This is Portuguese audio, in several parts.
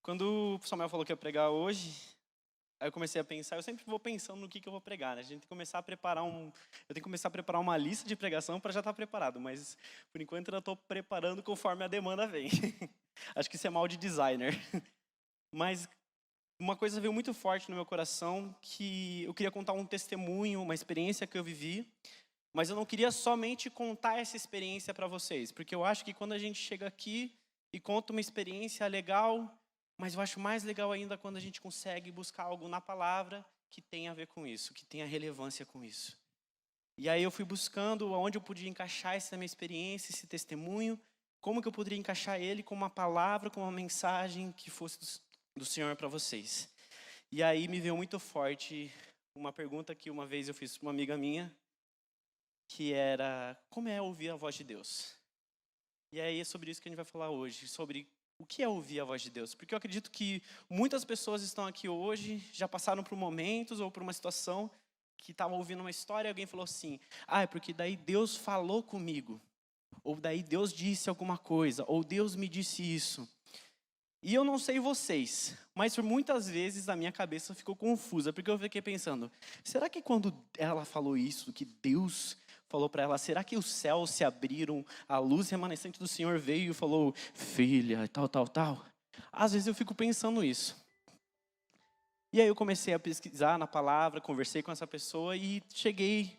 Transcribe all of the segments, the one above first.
Quando o Samuel falou que ia pregar hoje, aí eu comecei a pensar, eu sempre vou pensando no que eu vou pregar, né? A gente tem que começar a preparar eu tenho que começar a preparar uma lista de pregação para já estar preparado, mas por enquanto eu estou preparando conforme a demanda vem. Acho que isso é mal de designer. Mas uma coisa veio muito forte no meu coração, que eu queria contar um testemunho, uma experiência que eu vivi, mas eu não queria somente contar essa experiência para vocês, porque eu acho que quando a gente chega aqui e conta uma experiência legal, mas eu acho mais legal ainda quando a gente consegue buscar algo na palavra que tenha a ver com isso, que tenha relevância com isso. E aí eu fui buscando onde eu podia encaixar essa minha experiência, esse testemunho, como que eu poderia encaixar ele com uma palavra, com uma mensagem que fosse do Senhor para vocês. E aí me veio muito forte uma pergunta que uma vez eu fiz para uma amiga minha, que era: como é ouvir a voz de Deus? E aí é sobre isso que a gente vai falar hoje, sobre o que é ouvir a voz de Deus. Porque eu acredito que muitas pessoas estão aqui hoje, já passaram por momentos ou por uma situação que estavam ouvindo uma história e alguém falou assim: é porque daí Deus falou comigo. Ou daí Deus disse alguma coisa, ou Deus me disse isso. E eu não sei vocês, mas por muitas vezes a minha cabeça ficou confusa, porque eu fiquei pensando: será que quando ela falou isso, que Deus falou para ela, será que os céus se abriram, a luz remanescente do Senhor veio e falou: filha, tal, tal, tal? Às vezes eu fico pensando isso. E aí eu comecei a pesquisar na palavra, conversei com essa pessoa e cheguei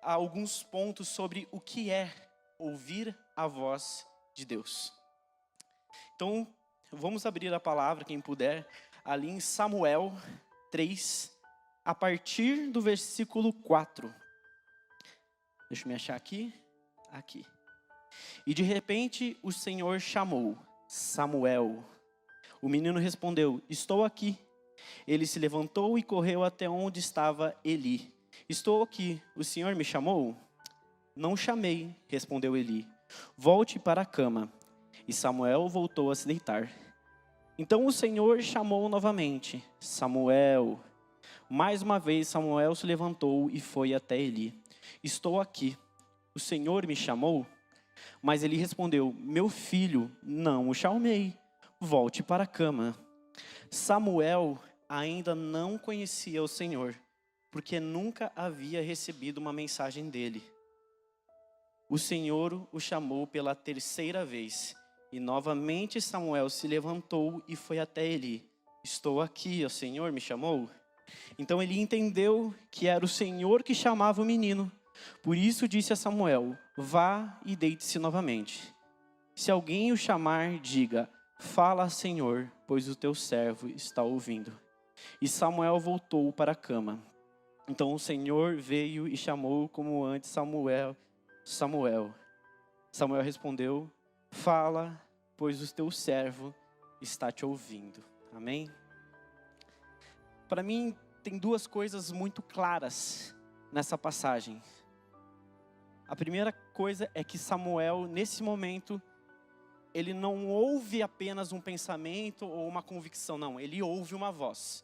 a alguns pontos sobre o que é ouvir a voz de Deus. Então, vamos abrir a palavra, quem puder, ali em Samuel 3, a partir do versículo 4. Deixa eu me achar aqui. Aqui. E de repente o Senhor chamou: Samuel. O menino respondeu: estou aqui. Ele se levantou e correu até onde estava Eli. Estou aqui, o Senhor me chamou? Não chamei, respondeu Eli. Volte para a cama. E Samuel voltou a se deitar. Então o Senhor chamou novamente: Samuel. Mais uma vez Samuel se levantou e foi até Eli. Estou aqui. O Senhor me chamou? Mas Eli respondeu: meu filho, não o chamei. Volte para a cama. Samuel ainda não conhecia o Senhor, porque nunca havia recebido uma mensagem dele. O Senhor o chamou pela terceira vez. E novamente Samuel se levantou e foi até Eli. Estou aqui, o Senhor me chamou? Então Eli entendeu que era o Senhor que chamava o menino. Por isso disse a Samuel: vá e deite-se novamente. Se alguém o chamar, diga: fala, Senhor, pois o teu servo está ouvindo. E Samuel voltou para a cama. Então o Senhor veio e chamou como antes Samuel. Samuel. Samuel respondeu: fala, pois o teu servo está te ouvindo. Amém? Para mim, tem duas coisas muito claras nessa passagem. A primeira coisa é que Samuel, nesse momento, ele não ouve apenas um pensamento ou uma convicção, não. Ele ouve uma voz.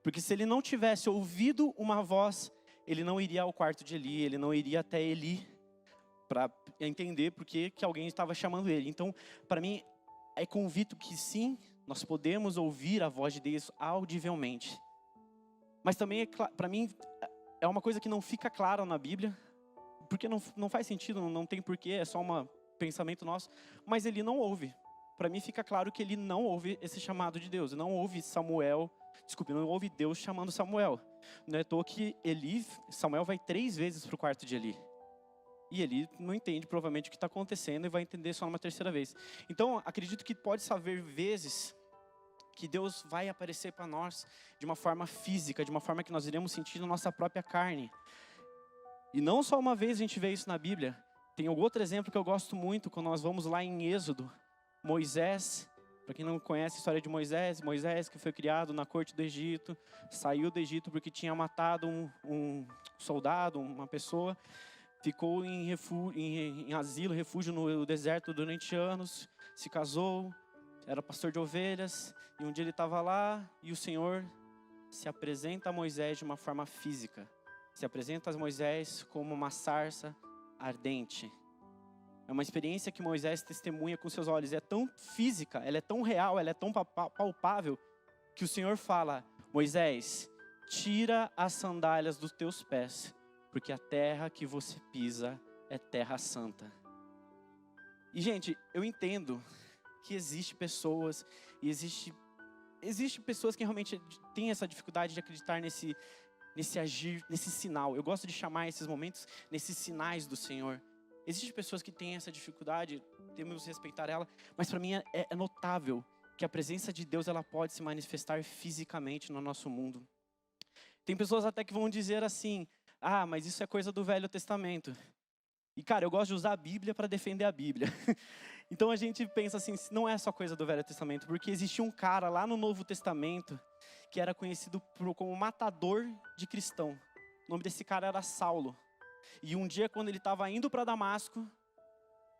Porque se ele não tivesse ouvido uma voz, ele não iria ao quarto de Eli, ele não iria até Eli para entender por que alguém estava chamando ele. Então, para mim, é convicto que sim, nós podemos ouvir a voz de Deus audivelmente. Mas também, para mim, é uma coisa que não fica clara na Bíblia, porque não faz sentido, não tem porquê, é só um pensamento nosso. Mas ele não ouve. Para mim fica claro que ele não ouve esse chamado de Deus, não ouve não ouve Deus chamando Samuel. Não é à toa que Samuel vai 3 vezes para o quarto de Eli. E Eli não entende provavelmente o que está acontecendo e vai entender só numa terceira vez. Então, acredito que pode haver vezes que Deus vai aparecer para nós de uma forma física, de uma forma que nós iremos sentir na nossa própria carne. E não só uma vez a gente vê isso na Bíblia. Tem outro exemplo que eu gosto muito, quando nós vamos lá em Êxodo. Moisés, para quem não conhece a história de Moisés que foi criado na corte do Egito, saiu do Egito porque tinha matado um soldado, uma pessoa, ficou em asilo, refúgio no deserto durante anos, se casou, era pastor de ovelhas, e um dia ele estava lá e o Senhor se apresenta a Moisés de uma forma física. Se apresenta a Moisés como uma sarça ardente. É uma experiência que Moisés testemunha com seus olhos. É tão física, ela é tão real, ela é tão palpável, que o Senhor fala: Moisés, tira as sandálias dos teus pés, porque a terra que você pisa é terra santa. E, gente, eu entendo que existe pessoas, e existe pessoas que realmente têm essa dificuldade de acreditar nesse agir, nesse sinal. Eu gosto de chamar esses momentos, nesses sinais do Senhor. Existem pessoas que têm essa dificuldade, temos que respeitar ela, mas para mim é notável que a presença de Deus ela pode se manifestar fisicamente no nosso mundo. Tem pessoas até que vão dizer assim: ah, mas isso é coisa do Velho Testamento. E, cara, eu gosto de usar a Bíblia para defender a Bíblia. Então a gente pensa assim, não é só coisa do Velho Testamento, porque existia um cara lá no Novo Testamento que era conhecido como matador de cristão. O nome desse cara era Saulo. E um dia, quando ele estava indo para Damasco,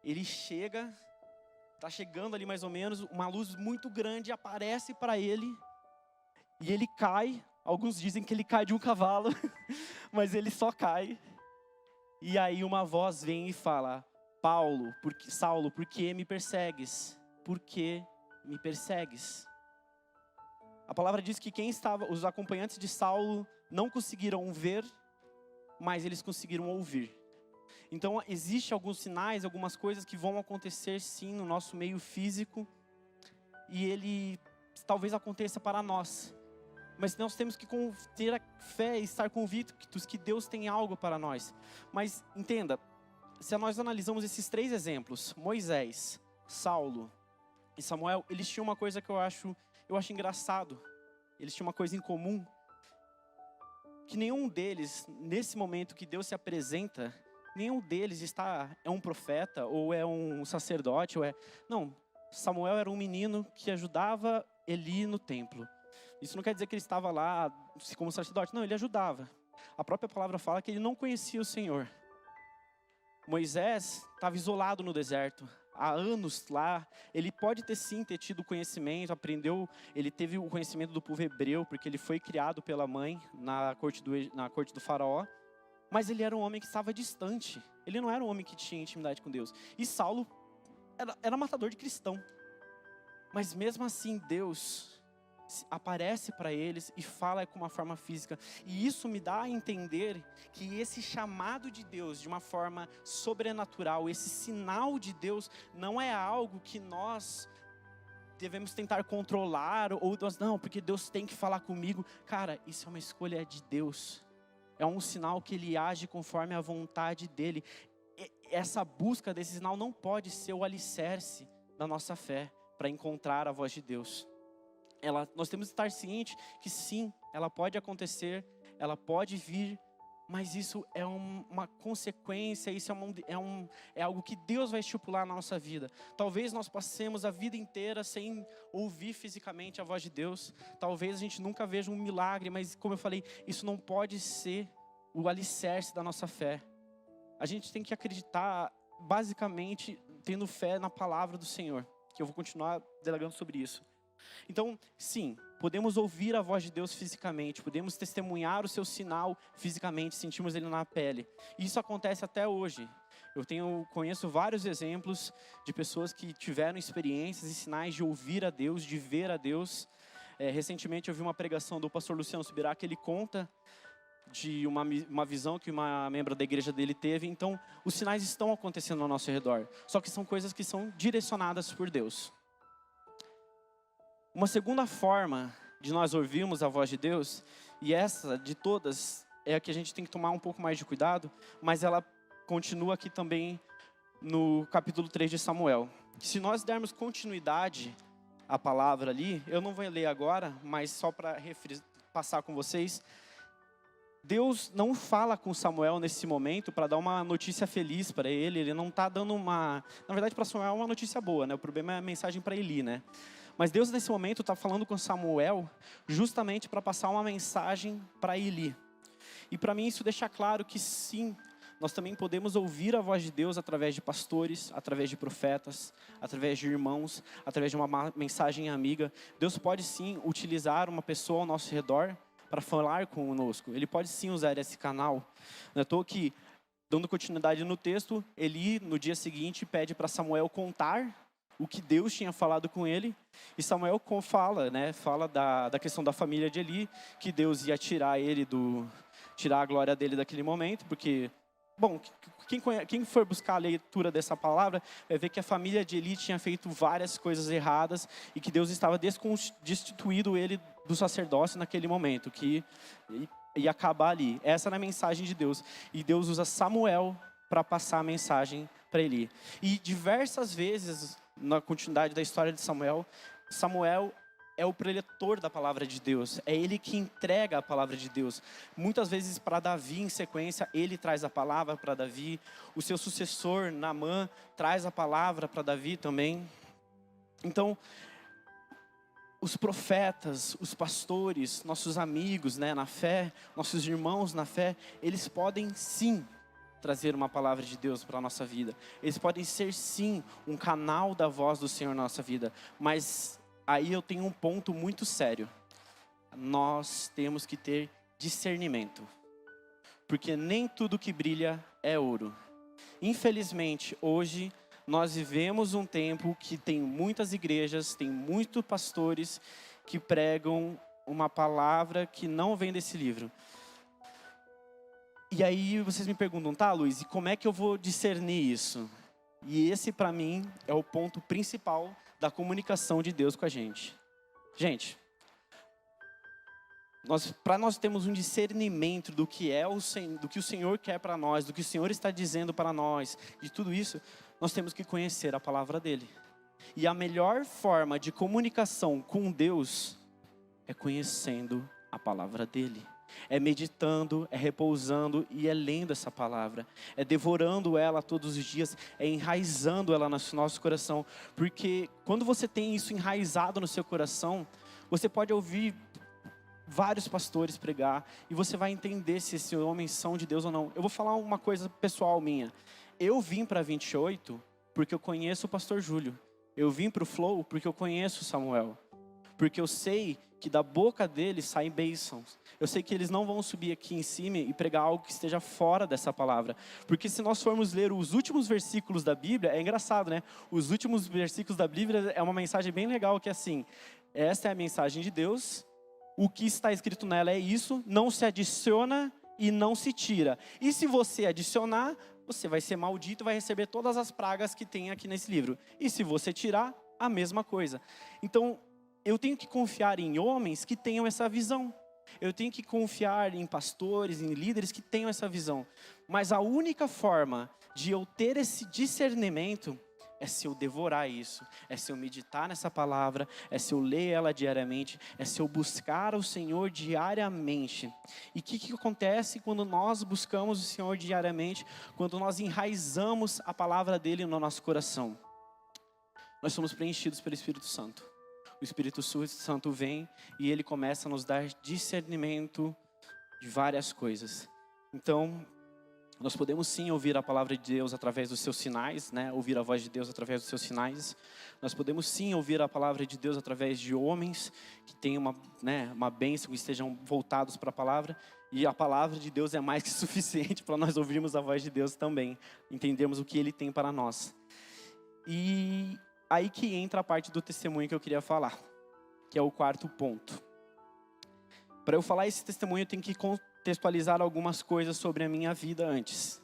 ele está chegando ali mais ou menos, uma luz muito grande aparece para ele, e ele cai. Alguns dizem que ele cai de um cavalo, mas ele só cai. E aí uma voz vem e fala: Saulo, por que me persegues? Por que me persegues? A palavra diz que os acompanhantes de Saulo não conseguiram ver, mas eles conseguiram ouvir. Então, existem alguns sinais, algumas coisas que vão acontecer sim no nosso meio físico, e ele talvez aconteça para nós. Mas nós temos que ter a fé e estar convictos que Deus tem algo para nós. Mas entenda, se nós analisamos esses 3 exemplos, Moisés, Saulo e Samuel, eles tinham uma coisa que eu acho engraçado. Eles tinham uma coisa em comum, que nenhum deles, nesse momento que Deus se apresenta, nenhum deles é um profeta, ou é um sacerdote, Não, Samuel era um menino que ajudava Eli no templo. Isso não quer dizer que ele estava lá como sacerdote, não, ele ajudava. A própria palavra fala que ele não conhecia o Senhor. Moisés estava isolado no deserto, há anos lá. Ele pode ter sim tido conhecimento, ele teve o conhecimento do povo hebreu, porque ele foi criado pela mãe na corte do faraó. Mas ele era um homem que estava distante, ele não era um homem que tinha intimidade com Deus. E Saulo era matador de cristão. Mas mesmo assim Deus aparece para eles e fala com uma forma física. E isso me dá a entender que esse chamado de Deus de uma forma sobrenatural, esse sinal de Deus, não é algo que nós devemos tentar controlar, ou não, porque Deus tem que falar comigo. Cara, isso é uma escolha de Deus. É um sinal que Ele age conforme a vontade dEle. Essa busca desse sinal não pode ser o alicerce da nossa fé para encontrar a voz de Deus. Nós temos que estar cientes que sim, ela pode acontecer, ela pode vir, mas isso é uma consequência, isso é algo que Deus vai estipular na nossa vida. Talvez nós passemos a vida inteira sem ouvir fisicamente a voz de Deus, talvez a gente nunca veja um milagre, mas como eu falei, isso não pode ser o alicerce da nossa fé. A gente tem que acreditar, basicamente, tendo fé na palavra do Senhor, que eu vou continuar delegando sobre isso. Então, sim, podemos ouvir a voz de Deus fisicamente, podemos testemunhar o seu sinal fisicamente, sentimos ele na pele. E isso acontece até hoje. Conheço vários exemplos de pessoas que tiveram experiências e sinais de ouvir a Deus, de ver a Deus. Recentemente eu vi uma pregação do pastor Luciano Subirá, que ele conta de uma visão que uma membro da igreja dele teve. Então, os sinais estão acontecendo ao nosso redor, só que são coisas que são direcionadas por Deus. Uma segunda forma de nós ouvirmos a voz de Deus, e essa de todas é a que a gente tem que tomar um pouco mais de cuidado, mas ela continua aqui também no capítulo 3 de Samuel. Se nós dermos continuidade à palavra ali, eu não vou ler agora, mas só para passar com vocês, Deus não fala com Samuel nesse momento para dar uma notícia feliz para ele não está dando na verdade para Samuel é uma notícia boa, né? O problema é a mensagem para Eli, né? Mas Deus nesse momento está falando com Samuel justamente para passar uma mensagem para Eli. E para mim isso deixa claro que sim, nós também podemos ouvir a voz de Deus através de pastores, através de profetas, através de irmãos, através de uma mensagem amiga. Deus pode sim utilizar uma pessoa ao nosso redor para falar conosco. Ele pode sim usar esse canal. Não é à toa que Dando continuidade no texto, Eli, no dia seguinte, pede para Samuel contar o que Deus tinha falado com ele. E Samuel fala da questão da família de Eli, que Deus ia tirar a glória dele daquele momento, porque, bom, quem for buscar a leitura dessa palavra, vai ver que a família de Eli tinha feito várias coisas erradas e que Deus estava destituído ele do sacerdócio naquele momento, que ia acabar ali. Essa era a mensagem de Deus. E Deus usa Samuel para passar a mensagem para Eli. E diversas vezes, na continuidade da história de Samuel, Samuel é o preletor da palavra de Deus. É ele que entrega a palavra de Deus. Muitas vezes para Davi, em sequência, ele traz a palavra para Davi. O seu sucessor, Naamã, traz a palavra para Davi também. Então, os profetas, os pastores, nossos amigos, na fé, nossos irmãos na fé, eles podem sim trazer uma palavra de Deus para a nossa vida. Eles podem ser sim um canal da voz do Senhor na nossa vida. Mas aí eu tenho um ponto muito sério. Nós temos que ter discernimento. Porque nem tudo que brilha é ouro. Infelizmente, hoje nós vivemos um tempo que tem muitas igrejas, tem muitos pastores que pregam uma palavra que não vem desse livro. E aí vocês me perguntam, tá, Luiz, e como é que eu vou discernir isso? E esse, para mim, é o ponto principal da comunicação de Deus com a gente. Gente, para nós termos um discernimento do que o Senhor quer para nós, do que o Senhor está dizendo para nós, de tudo isso, nós temos que conhecer a palavra dele. E a melhor forma de comunicação com Deus é conhecendo a palavra dele. É meditando, é repousando e é lendo essa palavra. É devorando ela todos os dias, é enraizando ela no nosso coração. Porque quando você tem isso enraizado no seu coração, você pode ouvir vários pastores pregar e você vai entender se esses homens são de Deus ou não. Eu vou falar uma coisa pessoal minha. Eu vim para 28 porque eu conheço o pastor Júlio. Eu vim para o Flow porque eu conheço o Samuel. Porque eu sei que da boca deles saem bênçãos. Eu sei que eles não vão subir aqui em cima e pregar algo que esteja fora dessa palavra. Porque se nós formos ler os últimos versículos da Bíblia, é engraçado, né? Os últimos versículos da Bíblia é uma mensagem bem legal, que é assim: esta é a mensagem de Deus, o que está escrito nela é isso, não se adiciona e não se tira. E se você adicionar, você vai ser maldito e vai receber todas as pragas que tem aqui nesse livro. E se você tirar, a mesma coisa. Então, eu tenho que confiar em homens que tenham essa visão. Eu tenho que confiar em pastores, em líderes que tenham essa visão. Mas a única forma de eu ter esse discernimento é se eu devorar isso, é se eu meditar nessa palavra, é se eu ler ela diariamente, é se eu buscar o Senhor diariamente. E o que acontece quando nós buscamos o Senhor diariamente, quando nós enraizamos a palavra dele no nosso coração? Nós somos preenchidos pelo Espírito Santo. O Espírito Santo vem e ele começa a nos dar discernimento de várias coisas. Então, nós podemos sim ouvir a palavra de Deus através dos seus sinais, ouvir a voz de Deus através dos seus sinais. Nós podemos sim ouvir a palavra de Deus através de homens que tenham uma bênção, que estejam voltados para a palavra. E a palavra de Deus é mais que suficiente para nós ouvirmos a voz de Deus também, entendermos o que ele tem para nós. E aí que entra a parte do testemunho que eu queria falar, que é o quarto ponto. Para eu falar esse testemunho, eu tenho que contextualizar algumas coisas sobre a minha vida antes.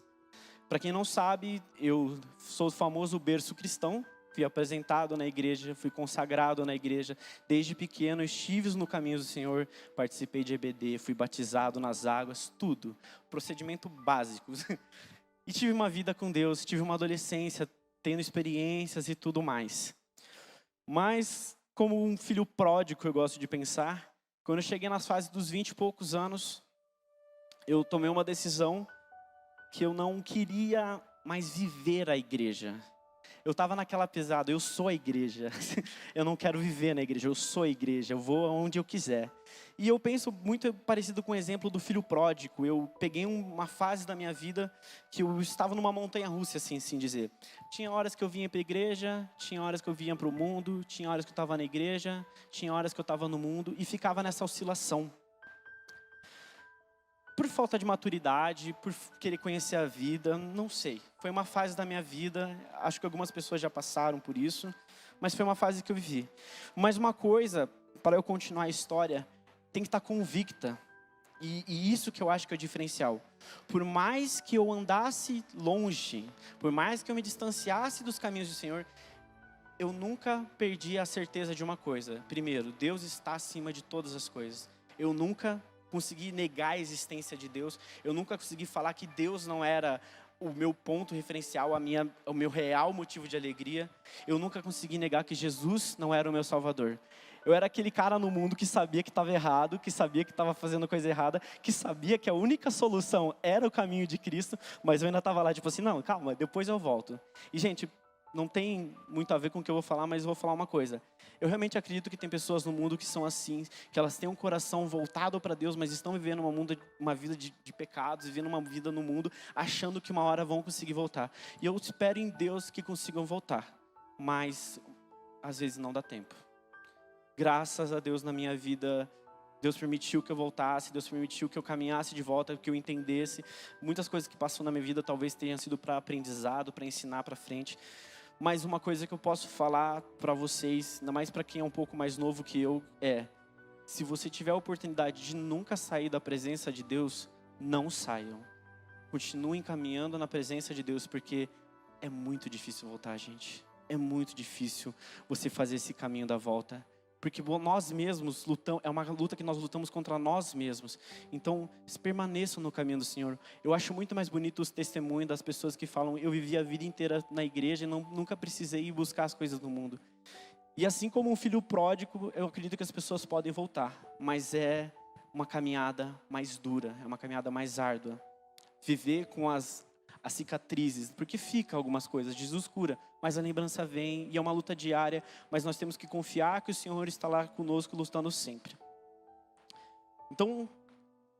Para quem não sabe, eu sou o famoso berço cristão. Fui apresentado na igreja, fui consagrado na igreja. Desde pequeno, estive no caminho do Senhor, participei de EBD, fui batizado nas águas, tudo. Procedimento básico. E tive uma vida com Deus, tive uma adolescência, tendo experiências e tudo mais. Mas, como um filho pródigo, eu gosto de pensar, quando eu cheguei nas fases dos 20 e poucos anos, eu tomei uma decisão que eu não queria mais viver a igreja. Eu estava naquela pesada, eu sou a igreja. Eu não quero viver na igreja, eu sou a igreja, eu vou aonde eu quiser. E eu penso muito parecido com o exemplo do filho pródigo. Eu peguei uma fase da minha vida que eu estava numa montanha-russa, assim dizer. Tinha horas que eu vinha para a igreja, tinha horas que eu vinha para o mundo, tinha horas que eu estava na igreja, tinha horas que eu estava no mundo e ficava nessa oscilação. por falta de maturidade, por querer conhecer a vida, não sei. Foi uma fase da minha vida, acho que algumas pessoas já passaram por isso, mas foi uma fase que eu vivi. Mas uma coisa, para eu continuar a história, tem que estar convicta. E isso que eu acho que é o diferencial. Por mais que eu andasse longe, por mais que eu me distanciasse dos caminhos do Senhor, eu nunca perdi a certeza de uma coisa. Primeiro, Deus está acima de todas as coisas. Eu nunca consegui negar a existência de Deus. Eu nunca consegui falar que Deus não era o meu ponto referencial, o meu real motivo de alegria. Eu nunca consegui negar que Jesus não era o meu Salvador. Eu era aquele cara no mundo que sabia que estava errado, que sabia que estava fazendo coisa errada, que sabia que a única solução era o caminho de Cristo, mas eu ainda estava lá, tipo assim, não, calma, depois eu volto. E, gente, não tem muito a ver com o que eu vou falar, mas eu vou falar uma coisa. Eu realmente acredito que tem pessoas no mundo que são assim, que elas têm um coração voltado para Deus, mas estão vivendo uma vida de pecados, vivendo uma vida no mundo, achando que uma hora vão conseguir voltar. E eu espero em Deus que consigam voltar, mas às vezes não dá tempo. Graças a Deus na minha vida, Deus permitiu que eu voltasse, Deus permitiu que eu caminhasse de volta, que eu entendesse. Muitas coisas que passam na minha vida talvez tenham sido para aprendizado, para ensinar para frente. Mas uma coisa que eu posso falar para vocês, ainda mais para quem é um pouco mais novo que eu, se você tiver a oportunidade de nunca sair da presença de Deus, não saiam. Continuem caminhando na presença de Deus, porque é muito difícil voltar, gente. É muito difícil você fazer esse caminho da volta. Porque nós mesmos lutamos, é uma luta que nós lutamos contra nós mesmos. Então, permaneçam no caminho do Senhor. Eu acho muito mais bonito os testemunhos das pessoas que falam, eu vivi a vida inteira na igreja e nunca precisei ir buscar as coisas do mundo. E assim como um filho pródigo, eu acredito que as pessoas podem voltar. Mas é uma caminhada mais dura, é uma caminhada mais árdua. Viver com as cicatrizes, porque fica algumas coisas, Jesus cura, mas a lembrança vem e é uma luta diária, mas nós temos que confiar que o Senhor está lá conosco, lutando sempre. Então,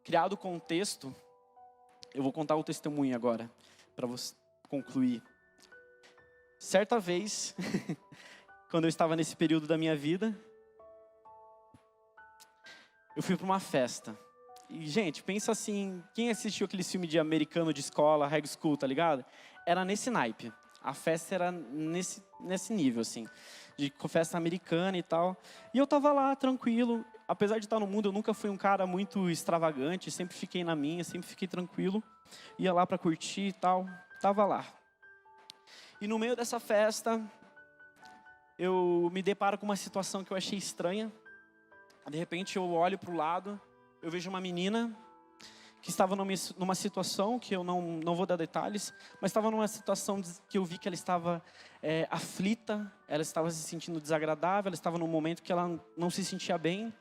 criado o contexto, eu vou contar o testemunho agora, para você concluir. Certa vez, quando eu estava nesse período da minha vida, eu fui para uma festa. E, gente, pensa assim, quem assistiu aquele filme de americano de escola, high school, tá ligado? Era nesse naipe. A festa era nesse nível, assim, de festa americana e tal. E eu tava lá, tranquilo. Apesar de estar no mundo, eu nunca fui um cara muito extravagante, sempre fiquei na minha, sempre fiquei tranquilo. Ia lá pra curtir e tal, tava lá. E no meio dessa festa, eu me deparo com uma situação que eu achei estranha. De repente, eu olho pro lado, eu vejo uma menina que estava numa situação que eu não vou dar detalhes, mas estava numa situação que eu vi que ela estava aflita, ela estava se sentindo desagradável, ela estava num momento que ela não se sentia bem.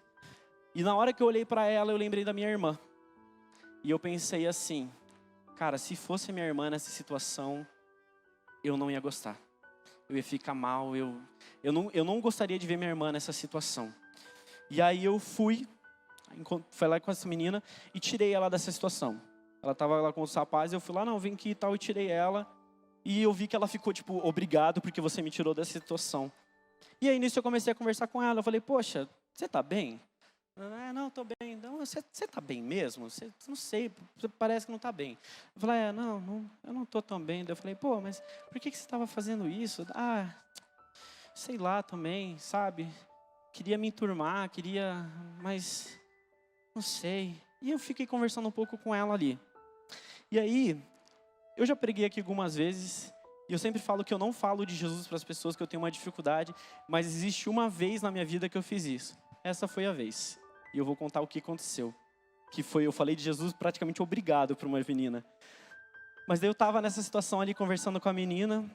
E na hora que eu olhei para ela, eu lembrei da minha irmã. E eu pensei assim, cara, se fosse minha irmã nessa situação, eu não ia gostar. Eu ia ficar mal, eu não gostaria de ver minha irmã nessa situação. E aí eu fui lá com essa menina e tirei ela dessa situação. Ela estava lá com os rapazes, eu fui lá, não, vem aqui e tal, e tirei ela. E eu vi que ela ficou tipo, obrigado porque você me tirou dessa situação. E aí nisso eu comecei a conversar com ela, eu falei, poxa, você tá bem? Não, tô bem. Não, você tá bem mesmo? Você, não sei, você parece que não tá bem. Eu falei, não, eu não tô tão bem. Daí eu falei, pô, mas por que você estava fazendo isso? Sei lá também, sabe? Queria me enturmar, mas não sei. E eu fiquei conversando um pouco com ela ali. E aí, eu já preguei aqui algumas vezes, e eu sempre falo que eu não falo de Jesus para as pessoas, que eu tenho uma dificuldade, mas existe uma vez na minha vida que eu fiz isso. Essa foi a vez. E eu vou contar o que aconteceu. Que foi, eu falei de Jesus praticamente obrigado para uma menina. Mas daí eu estava nessa situação ali, conversando com a menina,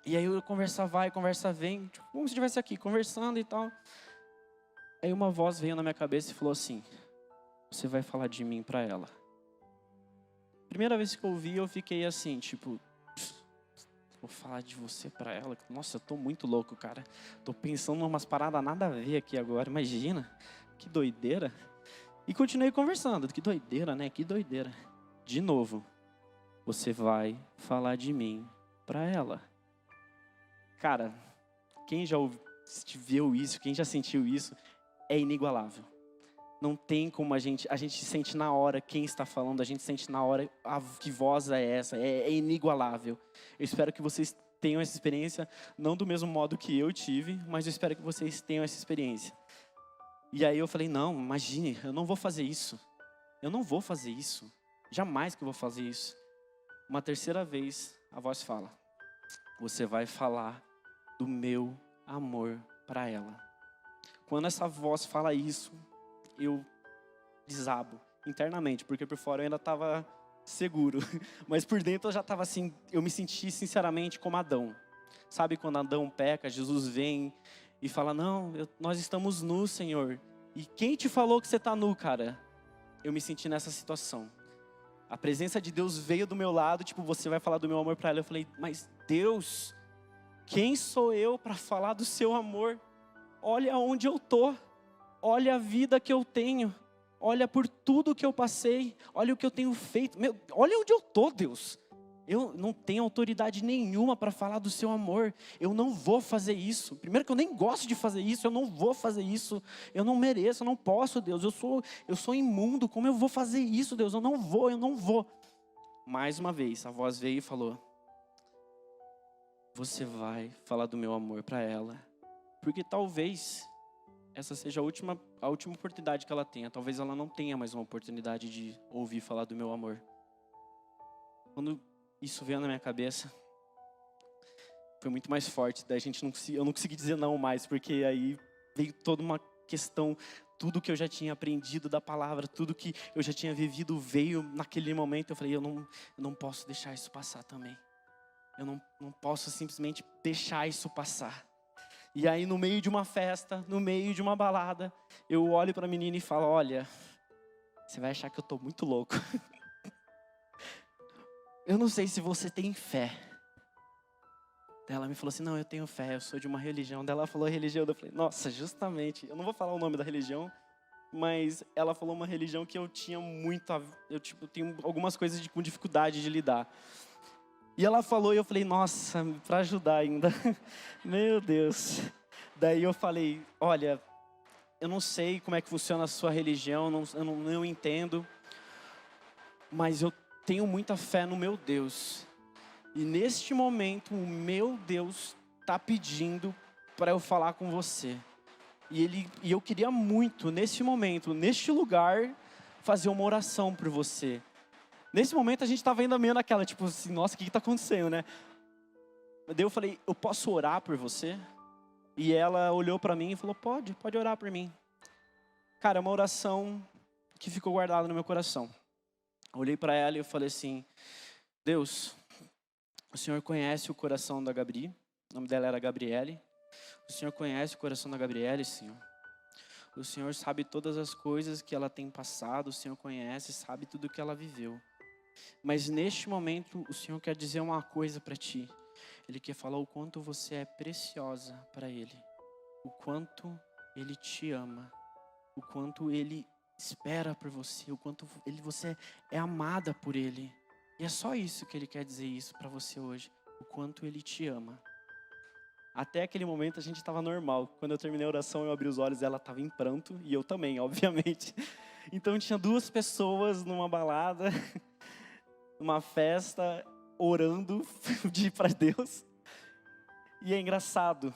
e aí eu conversa vai, conversa vem, tipo, como se estivesse aqui, conversando e tal. Aí uma voz veio na minha cabeça e falou assim, você vai falar de mim para ela. Primeira vez que eu ouvi, eu fiquei assim, tipo, vou falar de você para ela? Nossa, eu tô muito louco, cara. Tô pensando em umas paradas nada a ver aqui agora, imagina. Que doideira. E continuei conversando, que doideira, né? Que doideira. De novo, você vai falar de mim para ela. Cara, quem já viu isso, quem já sentiu isso, é inigualável. Não tem como a gente sente na hora quem está falando, a gente sente na hora que voz é essa, é inigualável. Eu espero que vocês tenham essa experiência, não do mesmo modo que eu tive, mas eu espero que vocês tenham essa experiência. E aí eu falei, não, imagine, eu não vou fazer isso. Eu não vou fazer isso. Jamais que eu vou fazer isso. Uma terceira vez, a voz fala, você vai falar do meu amor para ela. Quando essa voz fala isso, eu desabo internamente, porque por fora eu ainda estava seguro, mas por dentro eu já estava assim, eu me senti sinceramente como Adão. Sabe quando Adão peca, Jesus vem e fala, não, nós estamos nus, Senhor. E quem te falou que você está nu, cara? Eu me senti nessa situação. A presença de Deus veio do meu lado, tipo, você vai falar do meu amor para ela. Eu falei, mas Deus, quem sou eu para falar do seu amor? Olha onde eu tô. Olha a vida que eu tenho, olha por tudo que eu passei, olha o que eu tenho feito, olha onde eu estou, Deus. Eu não tenho autoridade nenhuma para falar do seu amor, eu não vou fazer isso. Primeiro que eu nem gosto de fazer isso, eu não vou fazer isso, eu não mereço, eu não posso, Deus, eu sou imundo, como eu vou fazer isso, Deus? Eu não vou. Mais uma vez, a voz veio e falou, você vai falar do meu amor para ela, porque talvez essa seja a última oportunidade que ela tenha. Talvez ela não tenha mais uma oportunidade de ouvir falar do meu amor. Quando isso veio na minha cabeça, foi muito mais forte. Daí eu não consegui dizer não mais, porque aí veio toda uma questão, tudo que eu já tinha aprendido da palavra, tudo que eu já tinha vivido veio naquele momento. Eu falei, eu não posso deixar isso passar também. Eu não posso simplesmente deixar isso passar. E aí no meio de uma festa, no meio de uma balada, eu olho para a menina e falo, olha, você vai achar que eu estou muito louco. Eu não sei se você tem fé. Daí ela me falou assim, não, eu tenho fé, eu sou de uma religião. Daí ela falou a religião, eu falei, nossa, justamente, eu não vou falar o nome da religião, mas ela falou uma religião que eu tinha eu tenho algumas coisas com dificuldade de lidar. E ela falou e eu falei, nossa, para ajudar ainda, meu Deus. Daí eu falei, olha, eu não sei como é que funciona a sua religião, eu não entendo, mas eu tenho muita fé no meu Deus. E neste momento, o meu Deus está pedindo para eu falar com você. E eu queria muito, neste momento, neste lugar, fazer uma oração por você. Nesse momento a gente estava ainda meio naquela, tipo assim, nossa, o que está acontecendo, né? Daí eu falei, eu posso orar por você? E ela olhou para mim e falou, pode orar por mim. Cara, é uma oração que ficou guardada no meu coração. Eu olhei para ela e eu falei assim, Deus, o Senhor conhece o coração da Gabri, o nome dela era Gabriele. O Senhor conhece o coração da Gabriele, Senhor. O Senhor sabe todas as coisas que ela tem passado, o Senhor conhece, sabe tudo que ela viveu. Mas neste momento, o Senhor quer dizer uma coisa para ti. Ele quer falar o quanto você é preciosa para Ele. O quanto Ele te ama. O quanto Ele espera por você. O quanto você é amada por Ele. E é só isso que Ele quer dizer isso para você hoje. O quanto Ele te ama. Até aquele momento a gente estava normal. Quando eu terminei a oração, eu abri os olhos e ela estava em pranto. E eu também, obviamente. Então tinha duas pessoas numa balada... uma festa, orando para Deus. E é engraçado,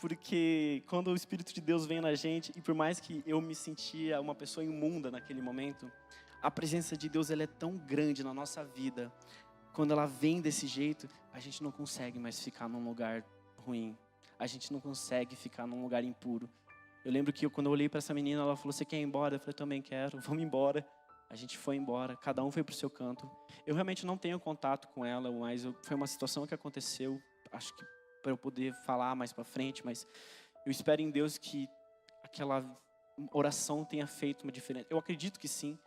porque quando o Espírito de Deus vem na gente, e por mais que eu me sentia uma pessoa imunda naquele momento, a presença de Deus ela é tão grande na nossa vida. Quando ela vem desse jeito, a gente não consegue mais ficar num lugar ruim. A gente não consegue ficar num lugar impuro. Eu lembro que quando eu olhei para essa menina, ela falou, você quer ir embora? Eu falei, também quero, vamos embora. A gente foi embora, cada um foi para o seu canto. Eu realmente não tenho contato com ela, mas foi uma situação que aconteceu, acho que para eu poder falar mais para frente, mas eu espero em Deus que aquela oração tenha feito uma diferença. Eu acredito que sim,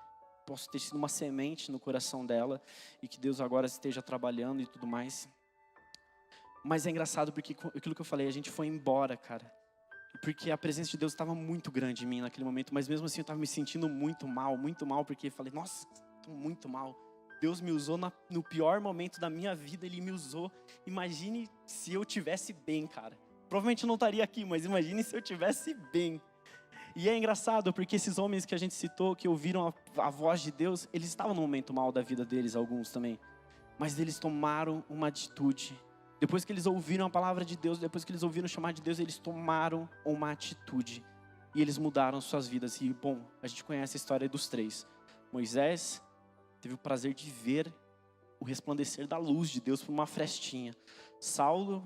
posso ter sido uma semente no coração dela e que Deus agora esteja trabalhando e tudo mais. Mas é engraçado porque aquilo que eu falei, a gente foi embora, cara. Porque a presença de Deus estava muito grande em mim naquele momento, mas mesmo assim eu estava me sentindo muito mal, porque falei, nossa, estou muito mal. Deus me usou no pior momento da minha vida, Ele me usou. Imagine se eu tivesse bem, cara. Provavelmente eu não estaria aqui, mas imagine se eu tivesse bem. E é engraçado porque esses homens que a gente citou, que ouviram a voz de Deus, eles estavam no momento mal da vida deles, alguns também. Mas eles tomaram uma atitude. Depois que eles ouviram a palavra de Deus, depois que eles ouviram o chamado de Deus, eles tomaram uma atitude. E eles mudaram suas vidas. E, bom, a gente conhece a história dos três. Moisés teve o prazer de ver o resplandecer da luz de Deus por uma frestinha.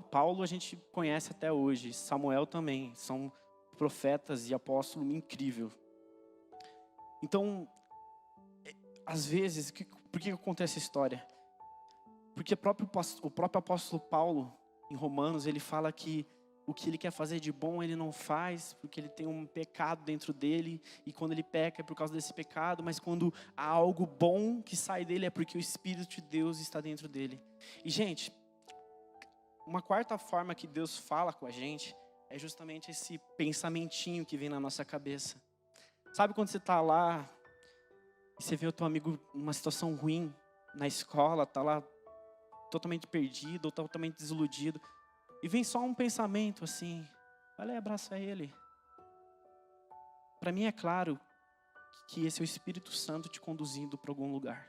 Paulo a gente conhece até hoje. Samuel também. São profetas e apóstolos incríveis. Então, às vezes, por que acontece essa história? Porque o próprio apóstolo Paulo, em Romanos, ele fala que o que ele quer fazer de bom, ele não faz, porque ele tem um pecado dentro dele, e quando ele peca é por causa desse pecado, mas quando há algo bom que sai dele, é porque o Espírito de Deus está dentro dele. E, gente, uma quarta forma que Deus fala com a gente, é justamente esse pensamentinho que vem na nossa cabeça. Sabe quando você está lá, e você vê o teu amigo numa situação ruim, na escola, está lá, totalmente perdido ou totalmente desiludido, e vem só um pensamento assim, vai lá e abraça ele. Para mim é claro que esse é o Espírito Santo te conduzindo para algum lugar,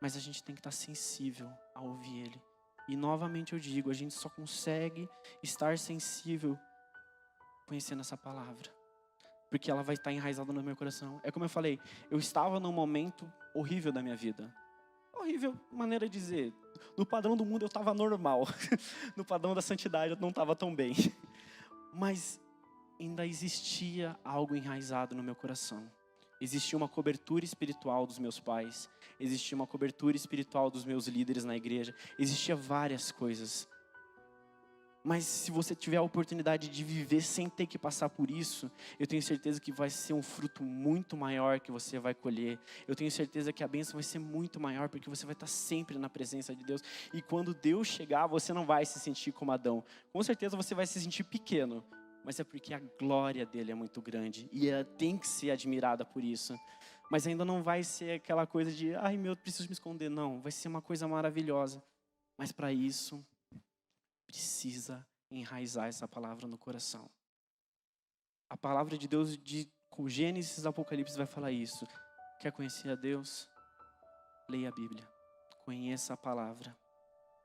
mas a gente tem que estar sensível a ouvir ele. E novamente eu digo, a gente só consegue estar sensível conhecendo essa palavra, porque ela vai estar enraizada no meu coração. É como eu falei, eu estava num momento horrível da minha vida. Horrível maneira de dizer. No padrão do mundo eu estava normal. No padrão da santidade eu não estava tão bem. Mas ainda existia algo enraizado no meu coração. Existia uma cobertura espiritual dos meus pais. Existia uma cobertura espiritual dos meus líderes na igreja. Existia várias coisas. Mas se você tiver a oportunidade de viver sem ter que passar por isso, eu tenho certeza que vai ser um fruto muito maior que você vai colher. Eu tenho certeza que a bênção vai ser muito maior, porque você vai estar sempre na presença de Deus. E quando Deus chegar, você não vai se sentir como Adão. Com certeza você vai se sentir pequeno, mas é porque a glória dele é muito grande. E ela tem que ser admirada por isso. Mas ainda não vai ser aquela coisa de, ai meu, preciso me esconder. Não, vai ser uma coisa maravilhosa. Mas para isso, precisa enraizar essa palavra no coração. A palavra de Deus com Gênesis e Apocalipse vai falar isso. Quer conhecer a Deus? Leia a Bíblia. Conheça a palavra.